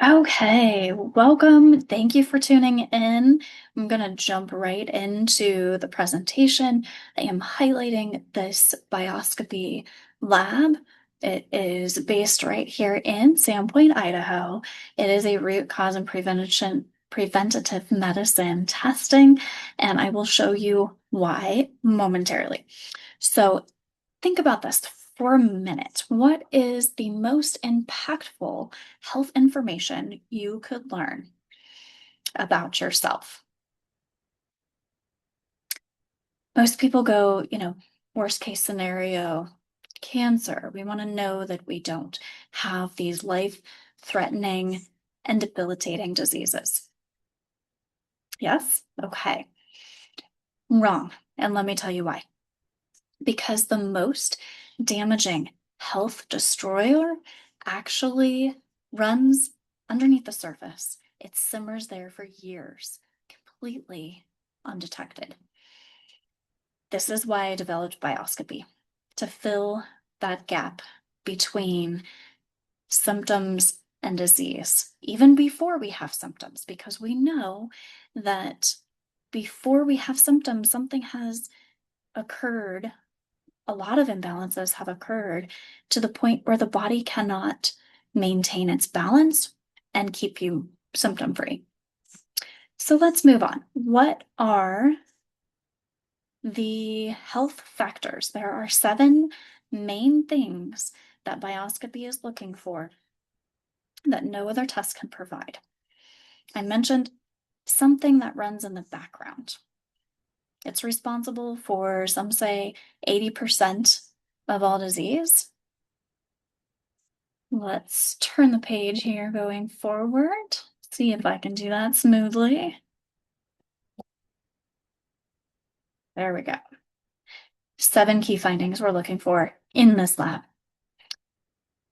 Okay, welcome. Thank you for tuning in. I'm going to jump right into the presentation. I am highlighting this BioScopy lab. It is based right here in Sandpoint, Idaho. It is a root cause and preventative medicine testing, and I will show you why momentarily. So think about this for a minute. What is the most impactful health information you could learn about yourself? Most people go, worst case scenario, cancer. We want to know that we don't have these life-threatening and debilitating diseases. Yes? Okay. Wrong. And let me tell you why. Because the most damaging health destroyer actually runs underneath the surface. It simmers there for years, completely undetected. This is why I developed BioScopy, to fill that gap between symptoms and disease, even before we have symptoms, because we know that before we have symptoms, something has occurred. A lot of imbalances have occurred to the point where the body cannot maintain its balance and keep you symptom free. So let's move on. What are the health factors? There are 7 main things that BioScopy is looking for that no other test can provide. I mentioned something that runs in the background. It's responsible for, some say, 80% of all disease. Let's turn the page here going forward. See if I can do that smoothly. There we go. 7 key findings we're looking for in this lab.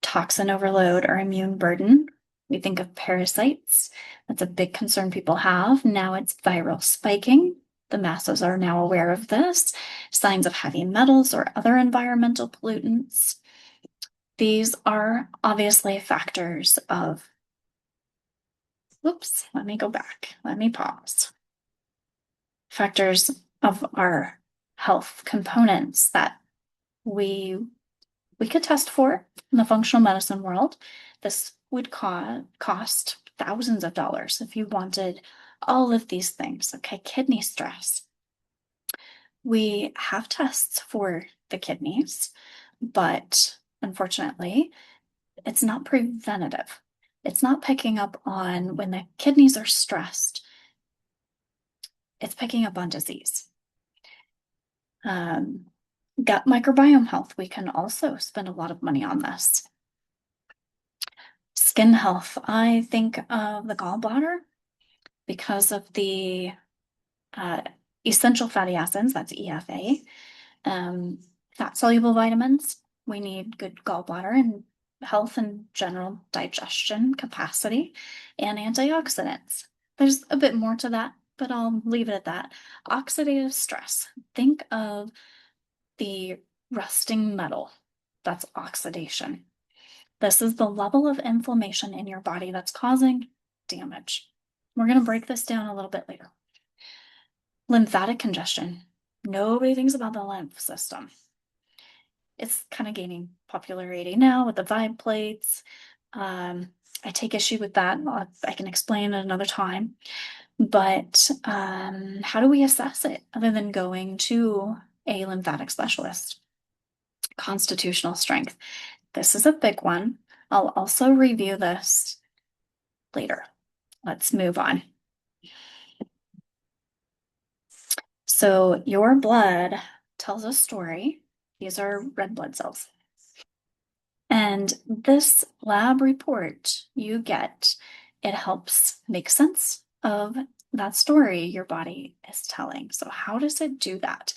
Toxin overload or immune burden. We think of parasites. That's a big concern people have. Now it's viral spiking. The masses are now aware of this. Signs of heavy metals or other environmental pollutants. These are obviously factors of, whoops, let me go back. Let me pause. Factors of our health components that we could test for in the functional medicine world. This would cost thousands of dollars if you wanted all of these things. Okay, kidney stress. We have tests for the kidneys, but unfortunately, it's not preventative. It's not picking up on when the kidneys are stressed. It's picking up on disease. Gut microbiome health, we can also spend a lot of money on this. Skin health, I think of the gallbladder because of the essential fatty acids, that's EFA, fat-soluble vitamins. We need good gallbladder and health and general digestion capacity, and antioxidants. There's a bit more to that, but I'll leave it at that. Oxidative stress. Think of the rusting metal. That's oxidation. This is the level of inflammation in your body that's causing damage. We're going to break this down a little bit later. Lymphatic congestion. Nobody thinks about the lymph system. It's kind of gaining popularity now with the vibe plates. I take issue with that. I can explain at another time. But how do we assess it other than going to a lymphatic specialist? Constitutional strength. This is a big one. I'll also review this later. Let's move on. So your blood tells a story. These are red blood cells. And this lab report you get, it helps make sense of that story your body is telling. So how does it do that?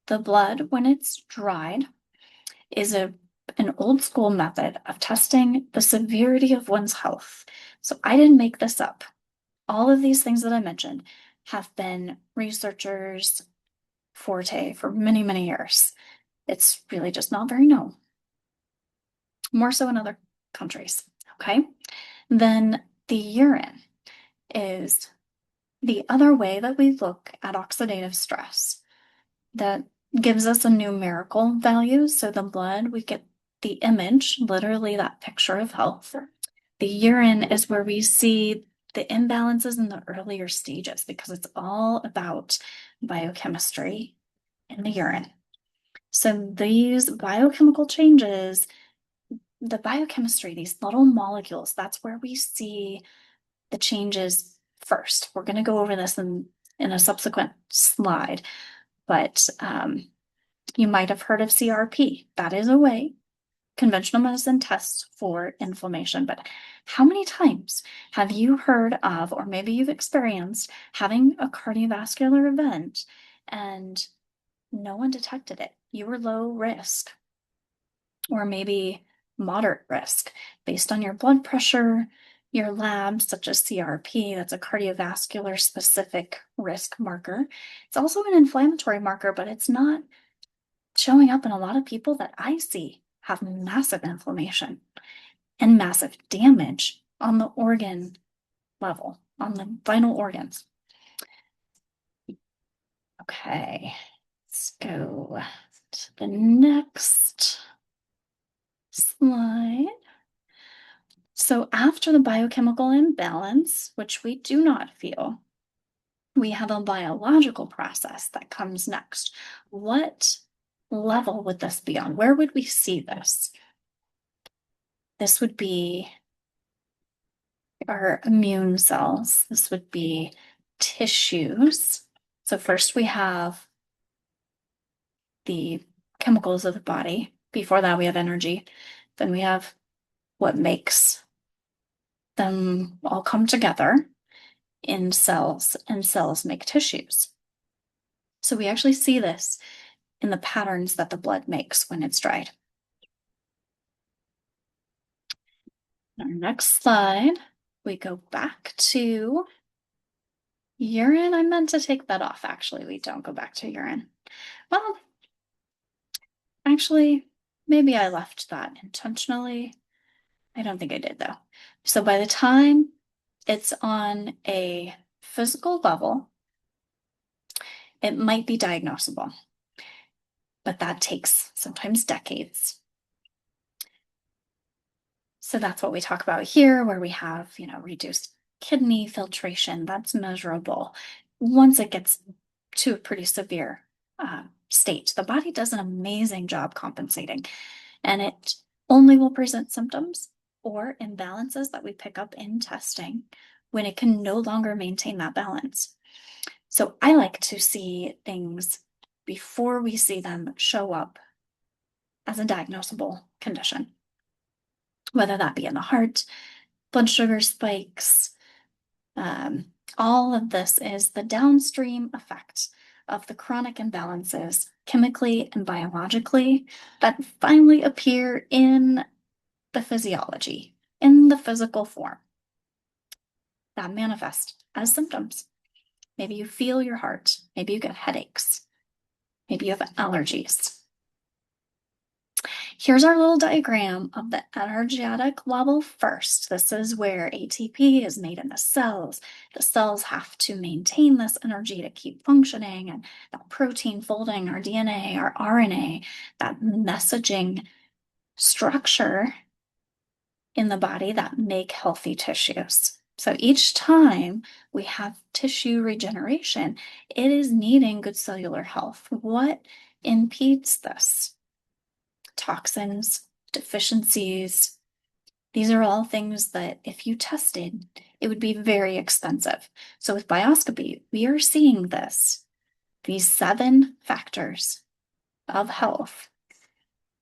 The blood, when it's dried, is an old school method of testing the severity of one's health. So I didn't make this up. All of these things that I mentioned have been researchers' forte for many, many years. It's really just not very known. More so in other countries, okay? Then The urine is the other way that we look at oxidative stress that gives us a numerical value. So the blood, we get the image, literally that picture of health. The urine is where we see the imbalances in the earlier stages because it's all about biochemistry in the urine. So these biochemical changes, the biochemistry, these little molecules, that's where we see the changes first. We're going to go over this in a subsequent slide, but you might have heard of CRP. That is a way conventional medicine tests for inflammation. But how many times have you heard of, or maybe you've experienced, having a cardiovascular event and no one detected it? You were low risk, or maybe moderate risk based on your blood pressure, your labs, such as CRP, that's a cardiovascular specific risk marker. It's also an inflammatory marker, but it's not showing up in a lot of people that I see have massive inflammation and massive damage on the organ level, on the vital organs. Okay, let's go to the next slide. So after the biochemical imbalance, which we do not feel, we have a biological process that comes next. What level would this be on? Where would we see this? This would be our immune cells. This would be tissues. So first we have the chemicals of the body. Before that, we have energy. Then we have what makes them all come together in cells, and cells make tissues. So we actually see this in the patterns that the blood makes when it's dried. Our next slide, we go back to urine. I meant to take that off, actually. We don't go back to urine. Well, actually, maybe I left that intentionally. I don't think I did, though. So by the time it's on a physical level, it might be diagnosable, but that takes sometimes decades. So that's what we talk about here, where we have, reduced kidney filtration. That's measurable. Once it gets to a pretty severe state, the body does an amazing job compensating, and it only will present symptoms or imbalances that we pick up in testing when it can no longer maintain that balance. So I like to see things before we see them show up as a diagnosable condition, whether that be in the heart, blood sugar spikes. All of this is the downstream effect of the chronic imbalances, chemically and biologically, that finally appear in the physiology, in the physical form, that manifest as symptoms. Maybe you feel your heart. Maybe you get headaches. Maybe you have allergies. Here's our little diagram of the energetic level first. This is where ATP is made in the cells. The cells have to maintain this energy to keep functioning, and that protein folding, our DNA, our RNA, that messaging structure in the body that make healthy tissues. So each time we have tissue regeneration, it is needing good cellular health. What impedes this? Toxins, deficiencies. These are all things that if you tested, it would be very expensive. So with BioScopy, we are seeing these 7 factors of health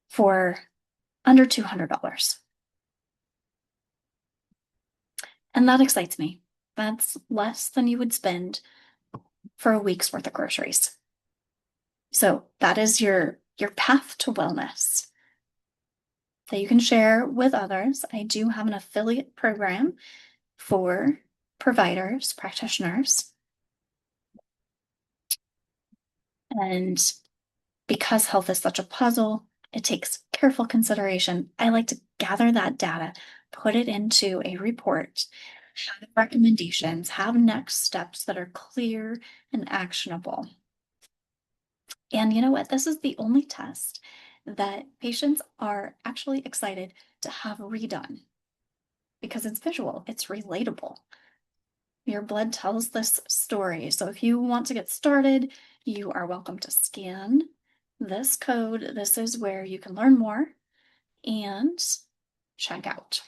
for under $200. And that excites me. That's less than you would spend for a week's worth of groceries. So that is your path to wellness that you can share with others. I do have an affiliate program for providers, practitioners. And because health is such a puzzle, it takes careful consideration. I like to gather that data, put it into a report, have recommendations, have next steps that are clear and actionable. And you know what? This is the only test that patients are actually excited to have redone because it's visual, it's relatable. Your blood tells this story. So if you want to get started, you are welcome to scan this code. This is where you can learn more and check out.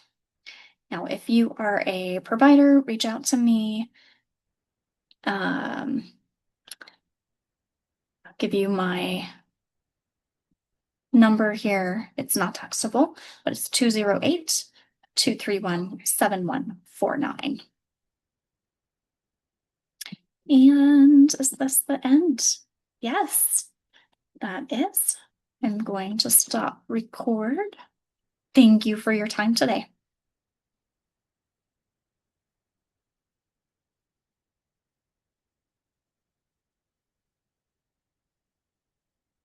Now, if you are a provider, reach out to me. I'll give you my number here. It's not textable, but it's 208-231-7149. And is this the end? Yes, that is. I'm going to stop record. Thank you for your time today.